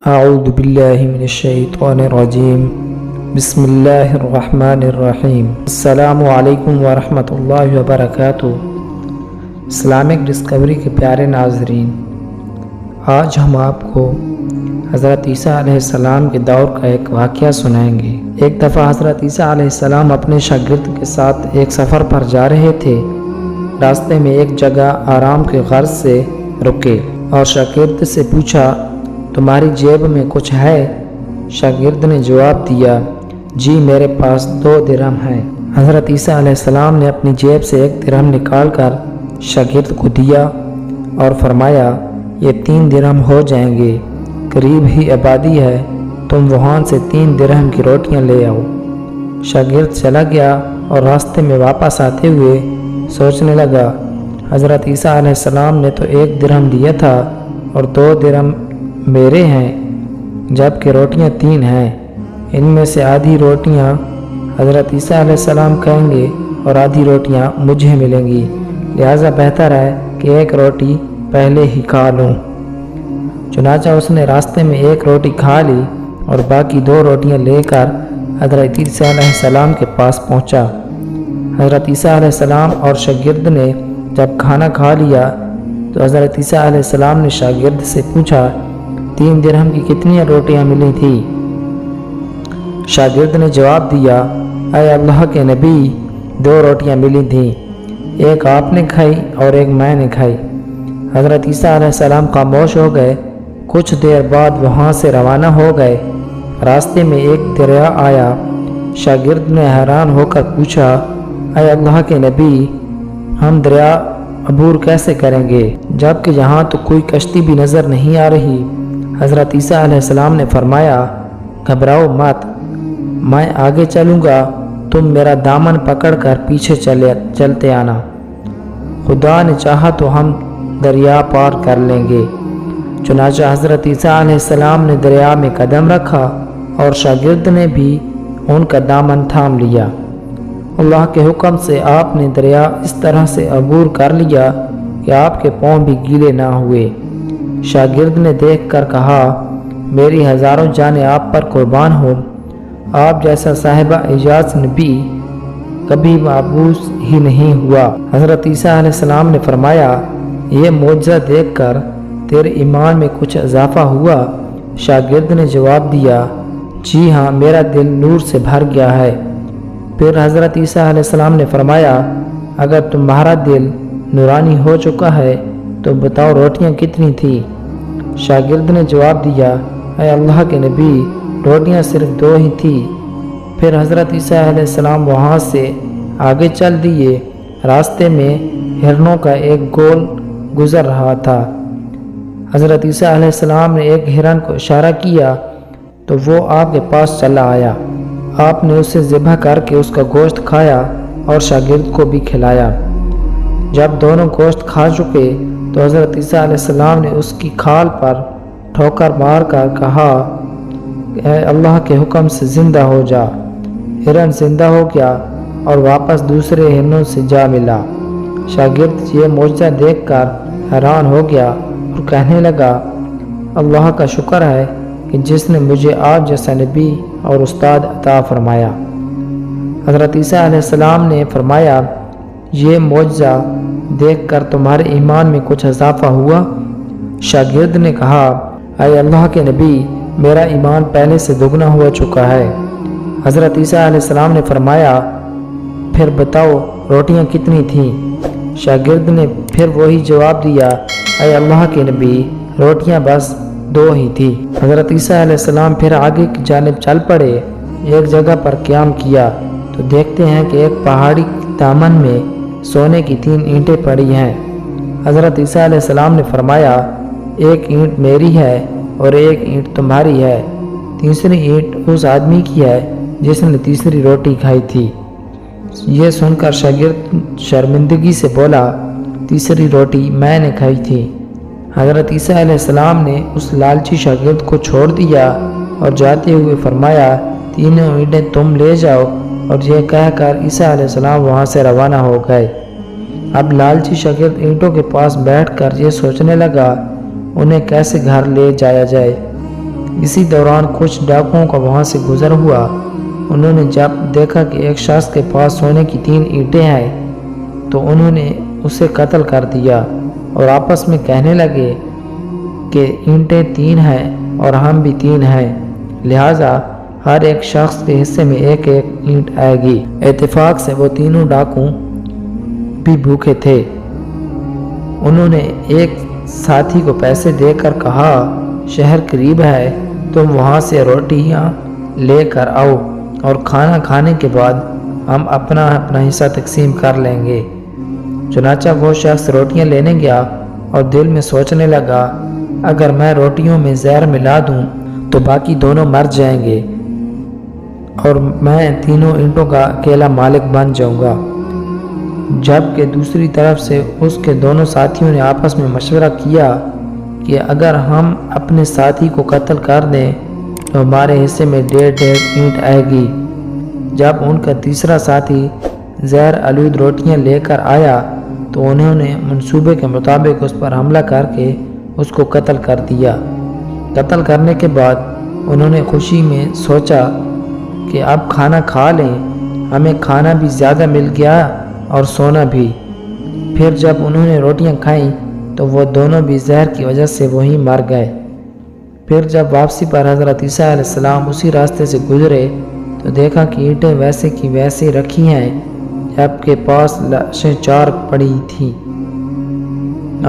اعوذ باللہ من الشیطان الرجیم بسم اللہ الرحمن الرحیم السلام علیکم ورحمۃ اللہ وبرکاتہ۔ اسلامک ڈسکوری کے پیارے ناظرین، آج ہم آپ کو حضرت عیسیٰ علیہ السلام کے دور کا ایک واقعہ سنائیں گے۔ ایک دفعہ حضرت عیسیٰ علیہ السلام اپنے شاگرد کے ساتھ ایک سفر پر جا رہے تھے۔ راستے میں ایک جگہ آرام کے غرض سے رکے اور شاگرد سے پوچھا، تمہاری جیب میں کچھ ہے؟ شاگرد نے جواب دیا، جی میرے پاس 2 درہم ہیں۔ حضرت عیسیٰ علیہ السلام نے اپنی جیب سے 1 درہم نکال کر شاگرد کو دیا اور فرمایا، یہ 3 درہم ہو جائیں گے، قریب ہی آبادی ہے، تم وہاں سے 3 درہم کی روٹیاں لے آؤ۔ شاگرد چلا گیا اور راستے میں واپس آتے ہوئے سوچنے لگا، حضرت عیسیٰ علیہ السلام نے تو 1 درہم دیا تھا اور 2 درہم میرے ہیں، جبکہ روٹیاں 3 ہیں، ان میں سے آدھی روٹیاں حضرت عیسیٰ علیہ السلام کھائیں گے اور آدھی روٹیاں مجھے ملیں گی، لہٰذا بہتر ہے کہ 1 روٹی پہلے ہی کھا لوں۔ چنانچہ اس نے راستے میں 1 روٹی کھا لی اور باقی 2 روٹیاں لے کر حضرت عیسیٰ علیہ السلام کے پاس پہنچا۔ حضرت عیسیٰ علیہ السلام اور شاگرد نے جب کھانا کھا لیا تو حضرت عیسیٰ علیہ السلام نے شاگرد سے پوچھا، 3 درہم کی کتنی روٹیاں ملی تھی؟ شاگرد نے جواب دیا، اے اللہ کے نبی، 2 روٹیاں ملی تھیں، 1 آپ نے کھائی اور 1 میں نے کھائی۔ حضرت عیسیٰ علیہ السلام خاموش ہو گئے۔ کچھ دیر بعد وہاں سے روانہ ہو گئے۔ راستے میں ایک دریا آیا۔ شاگرد نے حیران ہو کر پوچھا، اے اللہ کے نبی، ہم دریا عبور کیسے کریں گے جبکہ یہاں تو کوئی کشتی بھی نظر نہیں آ رہی؟ حضرت عیسیٰ علیہ السلام نے فرمایا، گھبراؤ مت، میں آگے چلوں گا، تم میرا دامن پکڑ کر پیچھے چلتے آنا، خدا نے چاہا تو ہم دریا پار کر لیں گے۔ چنانچہ حضرت عیسیٰ علیہ السلام نے دریا میں قدم رکھا اور شاگرد نے بھی ان کا دامن تھام لیا۔ اللہ کے حکم سے آپ نے دریا اس طرح سے عبور کر لیا کہ آپ کے پاؤں بھی گیلے نہ ہوئے۔ شاگرد نے دیکھ کر کہا، میری ہزاروں جانیں آپ پر قربان ہوں، آپ جیسا صاحبہ اعجاز نبی کبھی مابعوث ہی نہیں ہوا۔ حضرت عیسیٰ علیہ السلام نے فرمایا، یہ معجزہ دیکھ کر تیرے ایمان میں کچھ اضافہ ہوا؟ شاگرد نے جواب دیا، جی ہاں، میرا دل نور سے بھر گیا ہے۔ پھر حضرت عیسیٰ علیہ السلام نے فرمایا، اگر تمہارا دل نورانی ہو چکا ہے تو بتاؤ روٹیاں کتنی تھیں؟ شاگرد نے جواب دیا، اے اللہ کے نبی، روٹیاں صرف 2 ہی تھیں۔ پھر حضرت عیسیٰ علیہ السلام وہاں سے آگے چل دیے۔ راستے میں ہرنوں کا ایک گول گزر رہا تھا۔ حضرت عیسیٰ علیہ السلام نے ایک ہرن کو اشارہ کیا تو وہ آپ کے پاس چلا آیا۔ آپ نے اسے ذبح کر کے اس کا گوشت کھایا اور شاگرد کو بھی کھلایا۔ جب دونوں گوشت کھا چکے تو حضرت عیسیٰ علیہ السلام نے اس کی کھال پر ٹھوکر مار کر کہا، اے اللہ کے حکم سے زندہ ہو جا۔ ہرن زندہ ہو گیا اور واپس دوسرے ہرنوں سے جا ملا۔ شاگرد یہ معجزہ دیکھ کر حیران ہو گیا اور کہنے لگا، اللہ کا شکر ہے کہ جس نے مجھے آپ جیسا نبی اور استاد عطا فرمایا۔ حضرت عیسیٰ علیہ السلام نے فرمایا، یہ معجزہ دیکھ کر تمہارے ایمان میں کچھ اضافہ ہوا؟ شاگرد نے کہا، اے اللہ کے نبی، میرا ایمان پہلے سے دگنا ہو چکا ہے۔ حضرت عیسیٰ علیہ السلام نے فرمایا، پھر بتاؤ روٹیاں کتنی تھیں؟ شاگرد نے پھر وہی جواب دیا، اے اللہ کے نبی، روٹیاں بس 2 ہی تھی۔ حضرت عیسیٰ علیہ السلام پھر آگے کی جانب چل پڑے۔ ایک جگہ پر قیام کیا تو دیکھتے ہیں کہ ایک پہاڑی دامن میں سونے کی 3 اینٹیں پڑی ہیں۔ حضرت عیسیٰ علیہ السلام نے فرمایا، 1 اینٹ میری ہے اور 1 اینٹ تمہاری ہے، تیسری اینٹ اس آدمی کی ہے جس نے تیسری روٹی کھائی تھی۔ یہ سن کر شاگرد شرمندگی سے بولا، تیسری روٹی میں نے کھائی تھی۔ حضرت عیسیٰ علیہ السلام نے اس لالچی شاگرد کو چھوڑ دیا اور جاتے ہوئے فرمایا، 3 اینٹیں تم لے جاؤ، اور یہ کہہ کر عیسیٰ علیہ السلام وہاں سے روانہ ہو گئے۔ اب لالچی شاگرد اینٹوں کے پاس بیٹھ کر یہ سوچنے لگا، انہیں کیسے گھر لے جایا جائے۔ اسی دوران کچھ ڈاکوؤں کا وہاں سے گزر ہوا۔ انہوں نے جب دیکھا کہ ایک شخص کے پاس سونے کی 3 اینٹیں ہیں تو انہوں نے اسے قتل کر دیا اور آپس میں کہنے لگے کہ اینٹیں 3 ہیں اور ہم بھی 3 ہیں، لہٰذا ہر ایک شخص کے حصے میں ایک ایک اینٹ آئے گی۔ اتفاق سے وہ تینوں ڈاکو بھی بھوکے تھے۔ انہوں نے ایک ساتھی کو پیسے دے کر کہا، شہر قریب ہے، تم وہاں سے روٹیاں لے کر آؤ اور کھانا کھانے کے بعد ہم اپنا حصہ تقسیم کر لیں گے۔ چنانچہ وہ شخص روٹیاں لینے گیا اور دل میں سوچنے لگا، اگر میں روٹیوں میں زہر ملا دوں تو باقی دونوں مر جائیں گے اور میں تینوں اینٹوں کا اکیلا مالک بن جاؤں گا۔ جبکہ دوسری طرف سے اس کے دونوں ساتھیوں نے آپس میں مشورہ کیا کہ اگر ہم اپنے ساتھی کو قتل کر دیں تو ہمارے حصے میں 1.5 اینٹ آئے گی۔ جب ان کا تیسرا ساتھی زہر آلود روٹیاں لے کر آیا تو انہوں نے منصوبے کے مطابق اس پر حملہ کر کے اس کو قتل کر دیا۔ قتل کرنے کے بعد انہوں نے خوشی میں سوچا کہ اب کھانا کھا لیں، ہمیں کھانا بھی زیادہ مل گیا اور سونا بھی۔ پھر جب انہوں نے روٹیاں کھائیں تو وہ دونوں بھی زہر کی وجہ سے وہیں مر گئے۔ پھر جب واپسی پر حضرت عیسیٰ علیہ السلام اسی راستے سے گزرے تو دیکھا کہ اینٹیں ویسے کی ویسے رکھی ہیں جبکہ پاس لاشیں 4 پڑی تھیں۔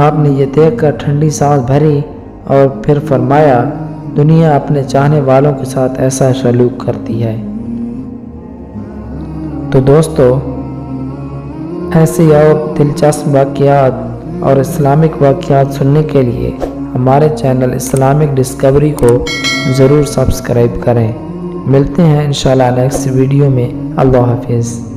آپ نے یہ دیکھ کر ٹھنڈی سانس بھری اور پھر فرمایا، دنیا اپنے چاہنے والوں کے ساتھ ایسا سلوک کرتی ہے۔ تو دوستو، ایسے اور دلچسپ واقعات اور اسلامک واقعات سننے کے لیے ہمارے چینل اسلامک ڈسکوری کو ضرور سبسکرائب کریں۔ ملتے ہیں انشاءاللہ نیکسٹ ویڈیو میں۔ اللہ حافظ۔